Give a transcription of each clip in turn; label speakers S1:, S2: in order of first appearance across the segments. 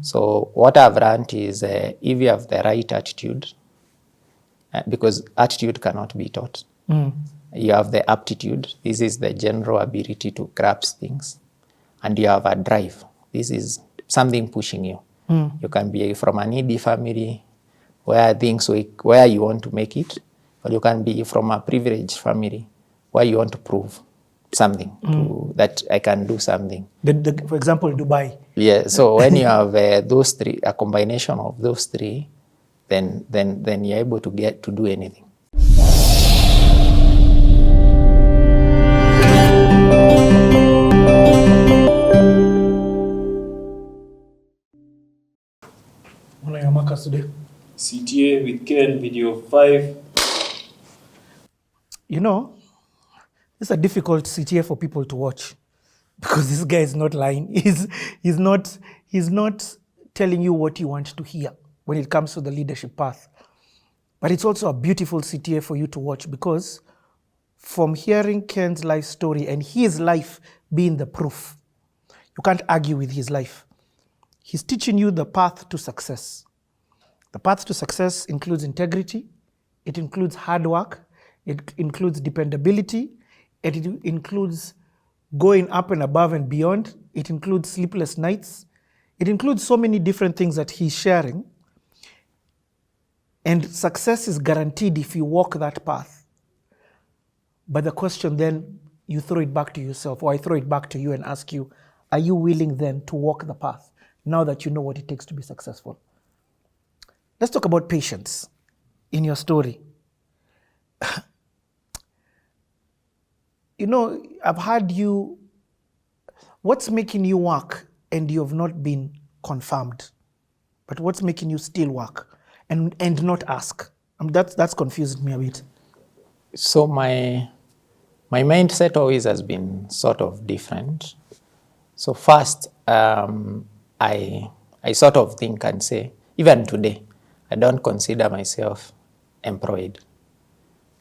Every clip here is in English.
S1: So what I've learned is if you have the right attitude, because attitude cannot be taught. You have the aptitude. This is the general ability to grasp things. And you have a drive. This is something pushing you. You can be from a needy family where you want to make it, or you can be from a privileged family where you want to prove something, that I can do something.
S2: For example, Dubai.
S1: Yeah, so when you have those three, a combination of those three, then you're able to get to do anything.
S2: What are your markers today?
S3: CTA with Ken, video 5.
S2: You know, it's a difficult CTA for people to watch because this guy is not lying. He's not telling you what you want to hear when it comes to the leadership path. But it's also a beautiful CTA for you to watch because from hearing Ken's life story and his life being the proof, you can't argue with his life. He's teaching you the path to success. The path to success includes integrity, it includes hard work, it includes dependability, it includes going up and above and beyond, it includes sleepless nights, it includes so many different things that he's sharing. And success is guaranteed if you walk that path. But the question then, you throw it back to yourself, or I throw it back to you and ask you, are you willing then to walk the path now that you know what it takes to be successful? Let's talk about patience in your story. You know, I've heard you, what's making you work and you have not been confirmed? But what's making you still work and not ask? That's confused me a bit.
S1: So my mindset always has been sort of different. So first, I sort of think and say, even today, I don't consider myself employed.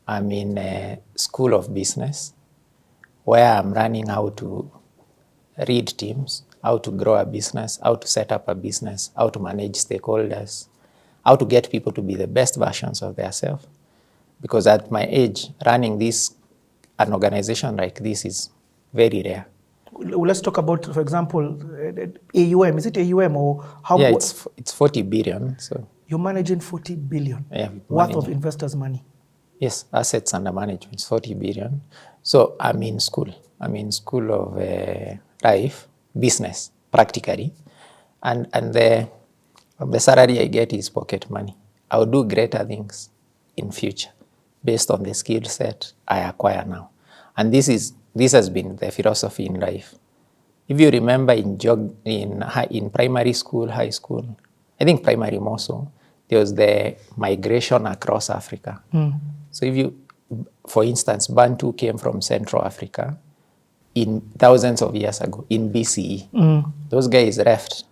S1: I'm in a school of business where I'm learning how to read teams, how to grow a business, how to set up a business, how to manage stakeholders, how to get people to be the best versions of themselves. Because at my age, running an organization like this is very rare.
S2: Let's talk about, for example, AUM. Is it AUM or how?
S1: Yeah, it's 40 billion. So
S2: you're managing 40 billion worth of investors' money.
S1: Yes, assets under management is 40 billion. So I'm in school. I'm in school of life, business, practically. And the salary I get is pocket money. I'll do greater things in future based on the skill set I acquire now. And this has been the philosophy in life. If you remember in primary school, high school, I think primary more so, there was the migration across Africa. So if you, for instance, Bantu came from Central Africa in thousands of years ago, in BCE. Those guys left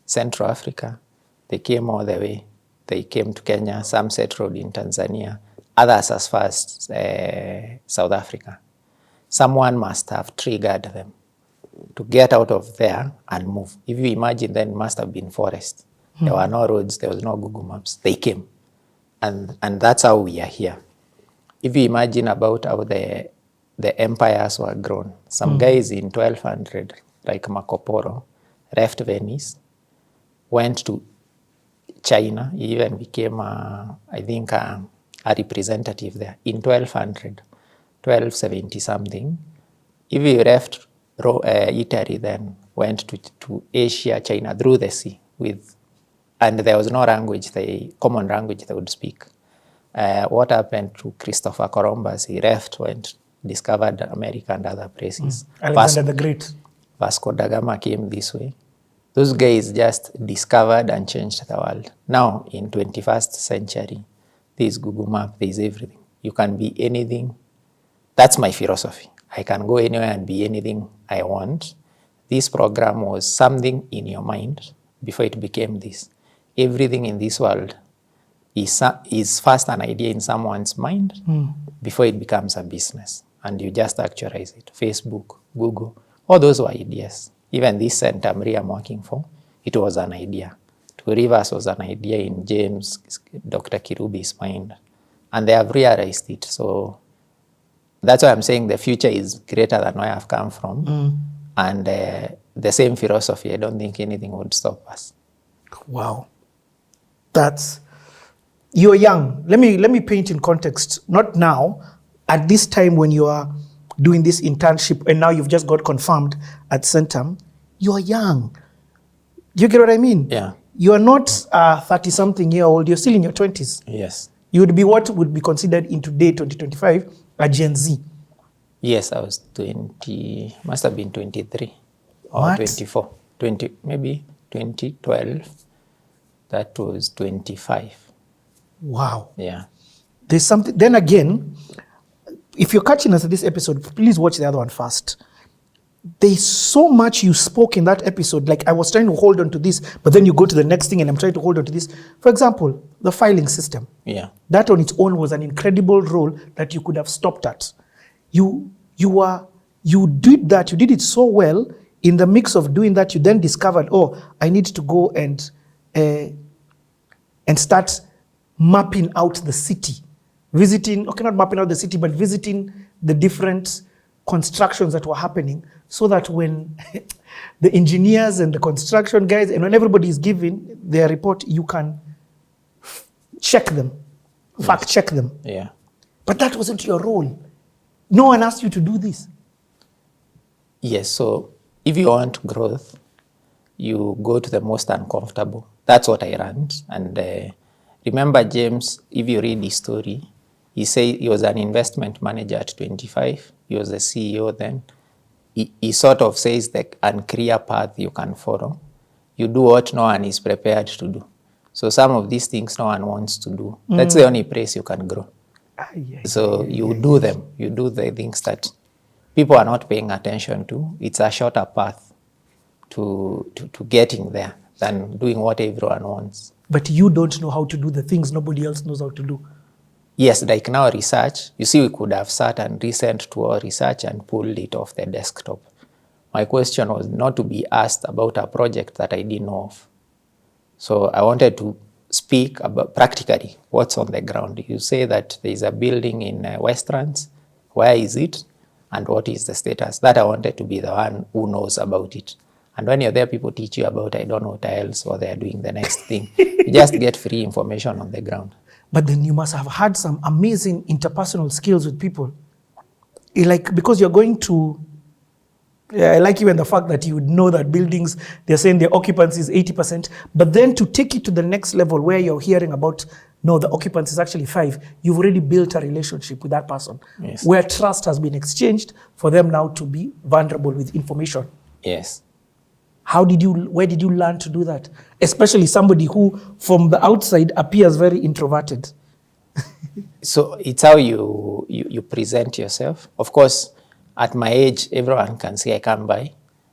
S1: Central Africa. They came all the way. They came to Kenya, some settled in Tanzania, others as far as South Africa. Someone must have triggered them to get out of there and move. If you imagine, then it must have been forest. There were no roads, there was no Google Maps. They came. And that's how we are here. If you imagine about how the empires were grown, some guys in 1200, like Marco Polo, left Venice, went to China, he even became, I think, a representative there in 1200, 1270 something. If you left Italy, then went to Asia, China, through the sea and there was no language, common language they would speak. What happened to Christopher Columbus? He left, discovered America and other places.
S2: Alexander the Great.
S1: Vasco da Gama came this way. Those guys just discovered and changed the world. Now, in 21st century, there's Google Map, there's everything. You can be anything. That's my philosophy. I can go anywhere and be anything I want. This program was something in your mind before it became this. Everything in this world is first an idea in someone's mind before it becomes a business. And you just actualize it. Facebook, Google, all those were ideas. Even this Centum RE I'm working for, it was an idea. To reverse was an idea in James, Dr. Kirubi's mind. And they have realized it. So that's why I'm saying the future is greater than where I've come from. And the same philosophy, I don't think anything would stop us.
S2: Wow. You're young. Let me paint in context. Not now, at this time when you are doing this internship and now you've just got confirmed at Centum, you're young. Do you get what I mean?
S1: Yeah.
S2: You are not 30-something-year-old. You're still in your 20s.
S1: Yes.
S2: You would be what would be considered in today, 2025, a Gen Z.
S1: Yes, I was 20, must have been 23 or
S2: What?
S1: 24. Maybe 2012. That was 25.
S2: Wow.
S1: Yeah.
S2: There's something. Then again, if you're catching us at this episode, please watch the other one first. There's so much you spoke in that episode. Like I was trying to hold on to this, but then you go to the next thing and I'm trying to hold on to this. For example, the filing system.
S1: Yeah.
S2: That on its own was an incredible role that you could have stopped at. You did that. You did it so well. In the mix of doing that, you then discovered, oh, I need to go and start mapping out the city. Visiting, okay, not mapping out the city, but visiting the different constructions that were happening so that when the engineers and the construction guys, and when everybody is giving their report, you can check them, fact check them.
S1: Yeah.
S2: But that wasn't your role. No one asked you to do this.
S1: Yes, so if you want growth, you go to the most uncomfortable. That's what I learned. And remember, James, if you read his story, he said he was an investment manager at 25. He was the CEO then. He sort of says the unclear path you can follow. You do what no one is prepared to do. So some of these things no one wants to do. That's the only place you can grow. So you do them. You do the things that people are not paying attention to. It's a shorter path to getting there than doing what everyone wants.
S2: But you don't know how to do the things nobody else knows how to do.
S1: Yes, like now research, you see we could have sat and listened to our research and pulled it off the desktop. My question was not to be asked about a project that I didn't know of. So I wanted to speak about practically what's on the ground. You say that there is a building in Westlands. Where is it? And what is the status? That I wanted to be the one who knows about it. And when you're there, people teach you about, I don't know, tiles, or they're doing the next thing. You just get free information on the ground.
S2: But then you must have had some amazing interpersonal skills with people. Like, because you're going to, I like even the fact that you would know that buildings, they're saying their occupancy is 80%, but then to take it to the next level where you're hearing about, no, the occupancy is actually 5, you've already built a relationship with that person.
S1: Yes.
S2: Where trust has been exchanged for them now to be vulnerable with information.
S1: Yes.
S2: Where did you learn to do that? Especially somebody who from the outside appears very introverted.
S1: So it's how you present yourself. Of course, at my age, everyone can say I can buy,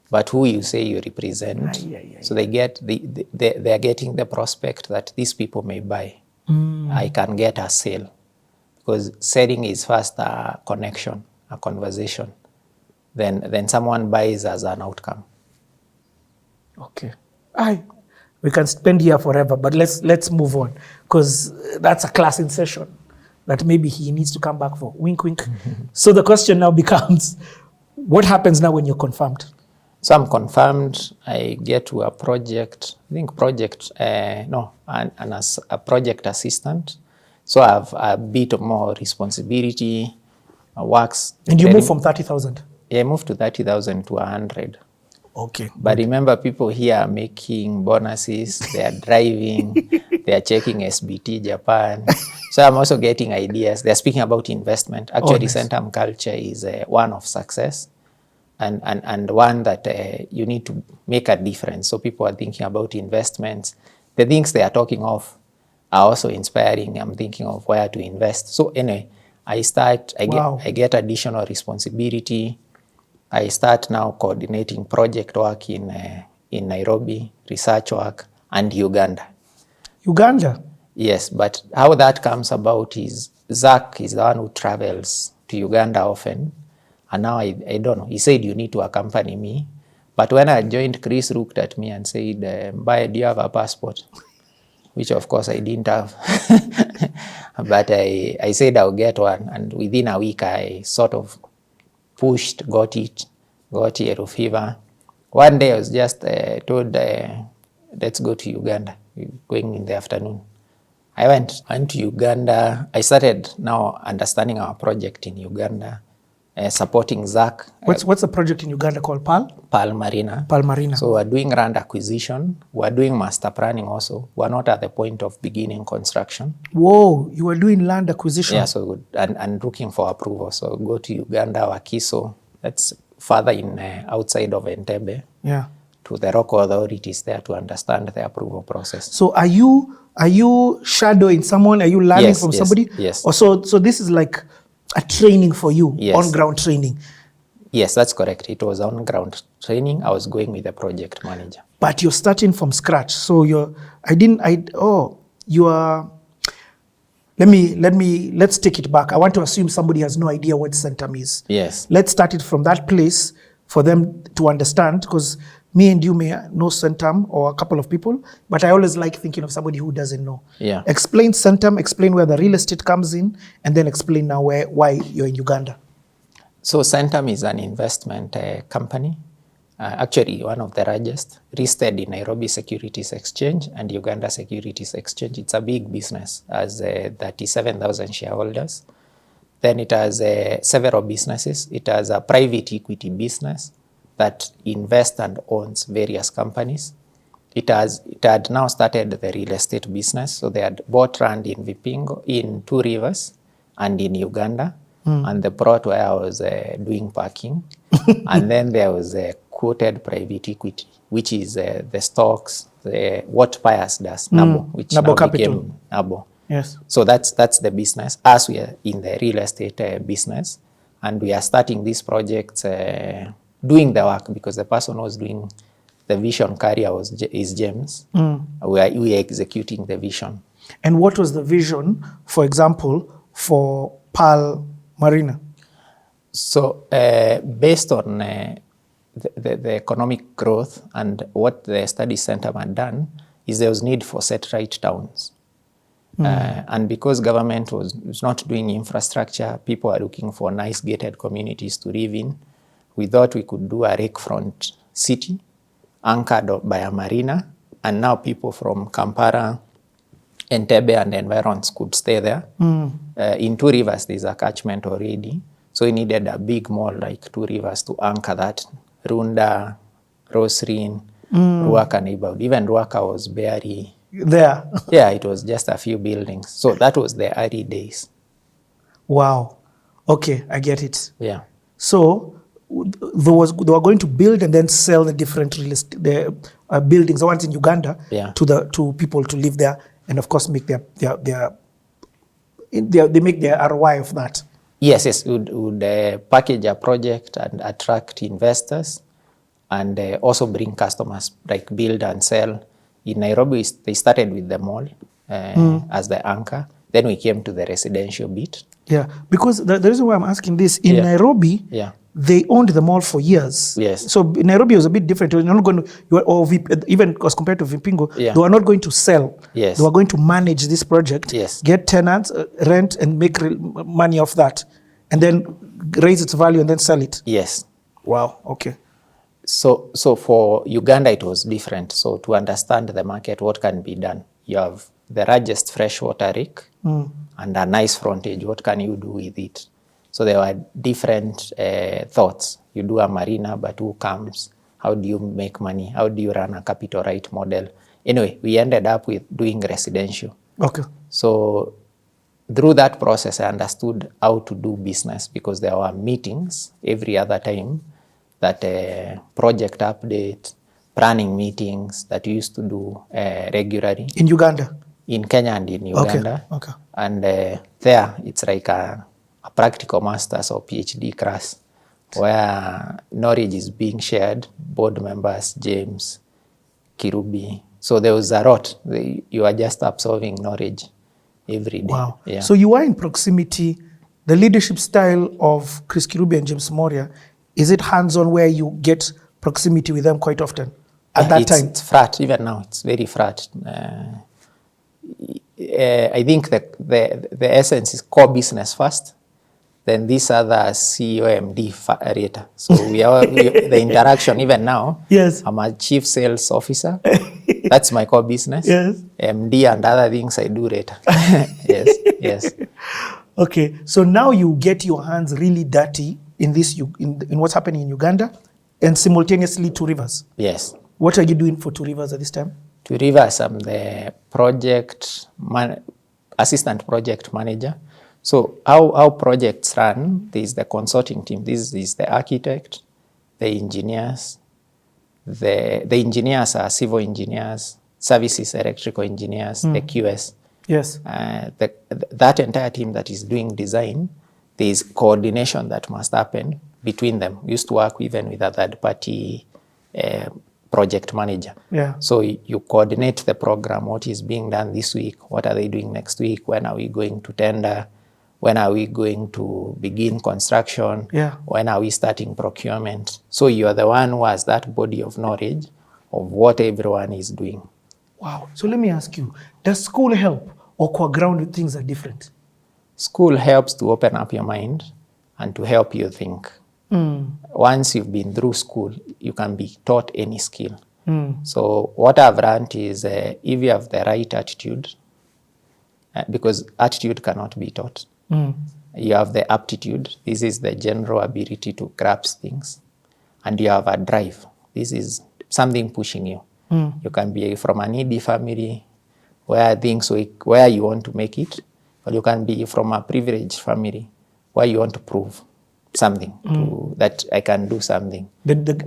S1: but who you say you represent. So they are getting the prospect that these people may buy. I can get a sale, because selling is first a connection, a conversation. Then someone buys as an outcome.
S2: Okay. We can spend here forever, but let's move on, because that's a class in session that maybe he needs to come back for. Wink, wink. So the question now becomes, what happens now when you're confirmed?
S1: So I'm confirmed. I get to a project. I think as a project assistant. So I have a bit more responsibility. Works.
S2: And you move from 30,000?
S1: Yeah, I moved to 30,000 to 100.
S2: Okay.
S1: But remember, people here are making bonuses, they are driving, they are checking SBT Japan. So I'm also getting ideas. They're speaking about investment. Actually, Centum culture is one of success and one that you need to make a difference. So people are thinking about investments. The things they are talking of are also inspiring. I'm thinking of where to invest. So anyway, I get additional responsibility. I start now coordinating project work in Nairobi, research work, and Uganda.
S2: Uganda?
S1: Yes, but how that comes about is Zach is the one who travels to Uganda often. And now I don't know. He said you need to accompany me. But when I joined, Chris looked at me and said, Mbae, do you have a passport? Which of course I didn't have. But I said I'll get one. And within a week, I sort of pushed, got yellow fever. One day I was just told, let's go to Uganda. We're going in the afternoon. I went to Uganda. I started now understanding our project in Uganda, supporting Zach.
S2: What's the project in Uganda called?
S1: Pearl Marina.
S2: Pearl Marina.
S1: So we're doing land acquisition. We're doing master planning also. We're not at the point of beginning construction.
S2: Whoa, you are doing land acquisition?
S1: Yeah, so and looking for approval. So go to Uganda, Wakiso. That's further in outside of Entebbe.
S2: Yeah.
S1: To the local authorities there to understand the approval process.
S2: So are you shadowing someone? Are you learning from somebody?
S1: Yes.
S2: Or so this is like a training for you, on-ground training?
S1: Yes, that's correct. It was on-ground training. I was going with the project manager.
S2: But you're starting from scratch. So let's take it back. I want to assume somebody has no idea what Centum is.
S1: Yes.
S2: Let's start it from that place for them to understand, because me and you may know Centum or a couple of people, but I always like thinking of somebody who doesn't know.
S1: Yeah.
S2: Explain Centum, explain where the real estate comes in, and then explain now why you're in Uganda.
S1: So Centum is an investment company, actually one of the largest, listed in Nairobi Securities Exchange and Uganda Securities Exchange. It's a big business, has 37,000 shareholders. Then it has several businesses. It has a private equity business that invests and owns various companies. It had now started the real estate business. So they had bought land in Vipingo, in Two Rivers, and in Uganda. And the plot where I was doing parking. And then there was a quoted private equity, which is the stocks, what Pius does, Nabo, which
S2: Nabo
S1: now
S2: Capital.
S1: became Nabo.
S2: Yes.
S1: So that's the business, as we are in the real estate business. And we are starting these projects, doing the work, because the person who was doing the vision carrier is James. We are executing the vision.
S2: And what was the vision, for example, for Pearl Marina?
S1: So based on the economic growth and what the study center had done, is there was need for satellite towns. And because government was not doing infrastructure, people are looking for nice gated communities to live in. We thought we could do a lakefront city anchored by a marina, and now people from Kampala, Entebbe and environs could stay there. In Two Rivers, there's a catchment already, so we needed a big mall like Two Rivers to anchor that. Runda, Rosrin, Ruaka neighborhood. Even Ruaka was barely
S2: there.
S1: Yeah, it was just a few buildings. So that was the early days.
S2: Wow. Okay, I get it.
S1: Yeah.
S2: So they were going to build and then sell the different real estate, buildings, the ones in Uganda, to people to live there, and of course make they make their ROI of that.
S1: Yes, would package a project and attract investors, and also bring customers, like build and sell. In Nairobi, they started with the mall as the anchor. Then we came to the residential bit. Yeah,
S2: because the reason why I'm asking this, in Nairobi, they owned the mall for years.
S1: Yes.
S2: So Nairobi was a bit different. You're not going to, even as compared to Vipingo, they were not going to sell.
S1: Yes.
S2: They were going to manage this project, get tenants, rent, and make money off that, and then raise its value and then sell it.
S1: Yes.
S2: Wow. Okay.
S1: So for Uganda, it was different. So to understand the market, what can be done? You have the largest freshwater lake and a nice frontage. What can you do with it? So there were different thoughts. You do a marina, but who comes? How do you make money? How do you run a capital right model? Anyway, we ended up with doing residential.
S2: Okay.
S1: So through that process, I understood how to do business, because there were meetings every other time, that project update, planning meetings that we used to do regularly.
S2: In Uganda?
S1: In Kenya and in Uganda.
S2: Okay.
S1: And there, it's like a practical master's or PhD class where knowledge is being shared, board members, James, Kirubi. So there was a lot. You are just absorbing knowledge every day.
S2: Wow.
S1: Yeah.
S2: So you are in proximity. The leadership style of Chris Kirubi and James Moria, is it hands-on where you get proximity with them quite often at that time?
S1: It's frat, even now, it's very frat. I think the essence is core business first, then this other CEO MD later. So the interaction even now.
S2: Yes.
S1: I'm a chief sales officer. That's my core business.
S2: Yes.
S1: MD and other things I do later. Yes.
S2: Okay, so now you get your hands really dirty in this in what's happening in Uganda, and simultaneously Two Rivers.
S1: Yes.
S2: What are you doing for Two Rivers at this time?
S1: Two Rivers, I'm the assistant project manager. So how projects run, there's the consulting team. This is the architect, the engineers. The engineers are civil engineers, services electrical engineers, the QS.
S2: Yes.
S1: That entire team that is doing design, there is coordination that must happen between them. We used to work even with a third-party project manager.
S2: Yeah.
S1: So you coordinate the program, what is being done this week, what are they doing next week, when are we going to tender, when are we going to begin construction, when are we starting procurement. So you are the one who has that body of knowledge of what everyone is doing.
S2: Wow. So let me ask you, does school help, or core ground things are different?
S1: School helps to open up your mind and to help you think. Once you've been through school, you can be taught any skill. So what I've learned is if you have the right attitude, because attitude cannot be taught. You have the aptitude. This is the general ability to grasp things. And you have a drive. This is something pushing you. You can be from a needy family where you want to make it, or you can be from a privileged family where you want to prove something, that I can do something.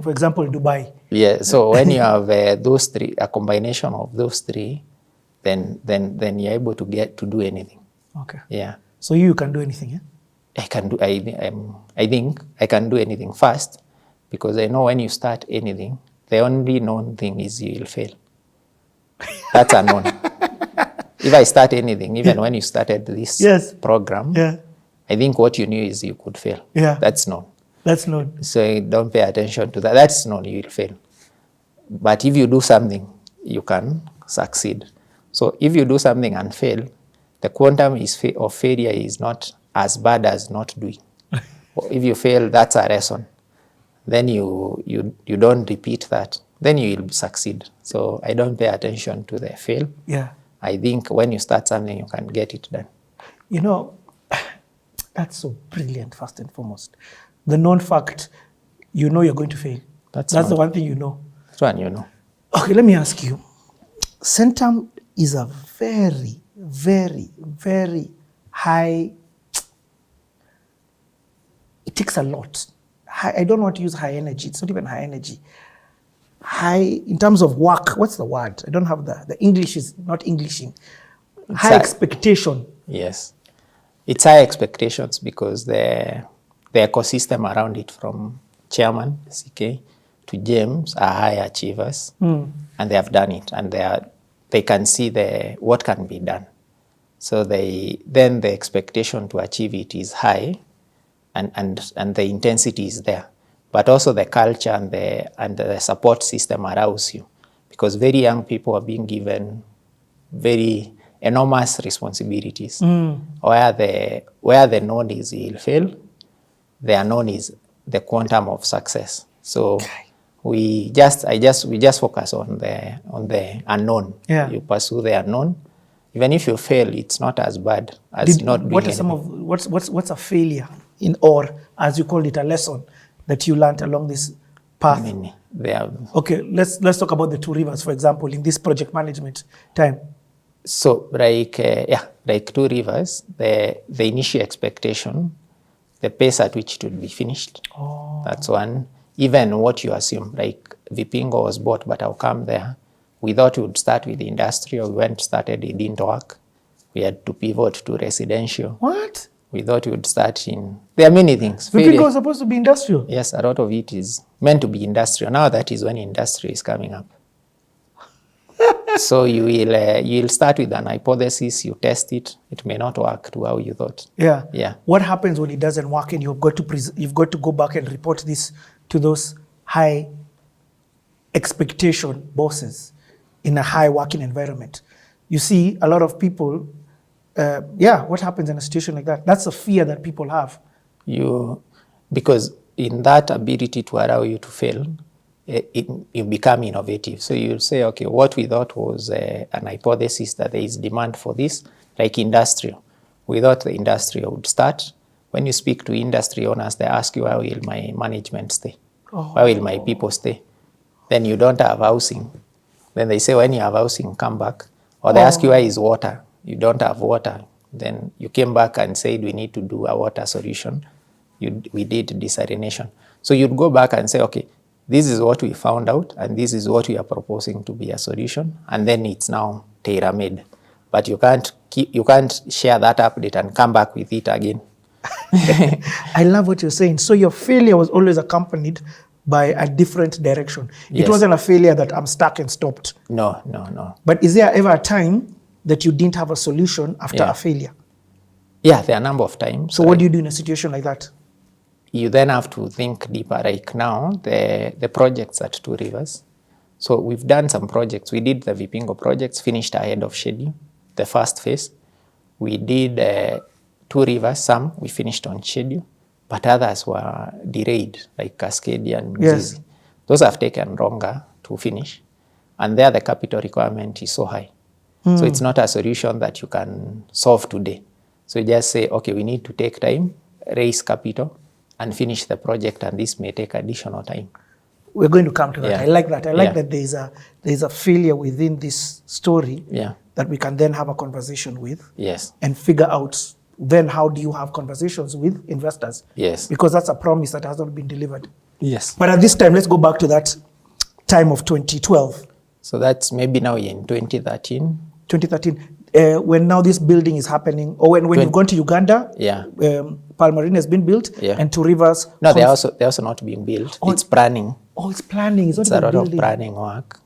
S2: For example, Dubai.
S1: Yeah, so when you have those three, a combination of those three, then you're able to get to do anything.
S2: Okay.
S1: Yeah.
S2: So you can do anything, yeah?
S1: I think I can do anything fast, because I know when you start anything, the only known thing is you will fail. That's a known. If I start anything, even when you started this program, I think what you knew is you could fail.
S2: Yeah.
S1: That's known.
S2: That's known.
S1: So don't pay attention to that. That's known, you will fail. But if you do something, you can succeed. So if you do something and fail, the quantum of failure is not as bad as not doing. If you fail, that's a lesson. Then you don't repeat that. Then you will succeed. So I don't pay attention to the fail.
S2: Yeah.
S1: I think when you start something, you can get it done.
S2: You know, that's so brilliant, first and foremost. The known fact, you know you're going to fail. That's the one thing you know.
S1: That's one you know.
S2: Okay, let me ask you. Centum is a very, very, very high, it takes a lot. I don't want to use high energy. It's not even high energy. High, in terms of work, what's the word? I don't have the English is not Englishing. High expectation.
S1: Yes. It's high expectations because the ecosystem around it, from chairman, CK, to James, are high achievers. And they have done it. And they can see what can be done. So then the expectation to achieve it is high, and the intensity is there. But also the culture and the support system allows you, because very young people are being given very enormous responsibilities. Where the known is you'll fail, the unknown is the quantum of success. So we just focus on the unknown. Yeah. You pursue the unknown. Even if you fail, it's not as bad as not doing anything.
S2: What's a failure or as you called it, a lesson that you learned along this path? Okay, let's talk about the Two Rivers, for example, in this project management time.
S1: So like Two Rivers, the initial expectation, the pace at which it would be finished. That's one. Even what you assume, like Vipingo was bought, but I'll come there. We thought we would start with the industrial. We started, it didn't work. We had to pivot to residential.
S2: What?
S1: We thought we would start in, there are many things.
S2: Vipingo was supposed to be industrial?
S1: Yes, a lot of it is meant to be industrial. Now that is when industry is coming up. So you'll start with an hypothesis, you test it, it may not work to how you thought.
S2: Yeah. What happens when it doesn't work and you've got to go back and report this to those high expectation bosses in a high working environment. You see a lot of people, what happens in a situation like that? That's a fear that people have.
S1: Because in that ability to allow you to fail, you become innovative. So you say, okay, what we thought was an hypothesis that there is demand for this, like industrial. We thought the industrial would start. When you speak to industry owners, they ask you, where will my management stay? Where will my people stay? Then you don't have housing. Then they say, when you have housing, come back. Or they ask you, where is water? You don't have water. Then you came back and said, we need to do a water solution. We did desalination. So you'd go back and say, okay, this is what we found out, and this is what we are proposing to be a solution, and then it's now tailor-made. But you can't share that update and come back with it again.
S2: I love what you're saying. So your failure was always accompanied by a different direction.
S1: Yes.
S2: It wasn't a failure that I'm stuck and stopped.
S1: No.
S2: But is there ever a time that you didn't have a solution after a failure?
S1: Yeah, there are a number of times.
S2: So what do you do in a situation like that?
S1: You then have to think deeper. Like now, the projects at Two Rivers. So we've done some projects. We did the Vipingo projects, finished ahead of schedule, the first phase. We did Two Rivers, some we finished on schedule, but others were delayed, like Cascadia and Mzizi. Those have taken longer to finish. And there the capital requirement is so high. So it's not a solution that you can solve today. So you just say, okay, we need to take time, raise capital, and finish the project, and this may take additional time.
S2: We're going to come to that.
S1: Yeah.
S2: I like that. I like that there's a failure within this story that we can then have a conversation with.
S1: Yes.
S2: And figure out then how do you have conversations with investors.
S1: Yes.
S2: Because that's a promise that has not been delivered.
S1: Yes.
S2: But at this time, let's go back to that time of 2012.
S1: So that's maybe now in 2013.
S2: 2013, when now this building is happening, or when you've gone to Uganda, Pearl Marina has been built, and Two Rivers.
S1: No, they're also not being built. It's planning.
S2: Oh, it's planning. It's not
S1: a lot
S2: building.
S1: of planning work.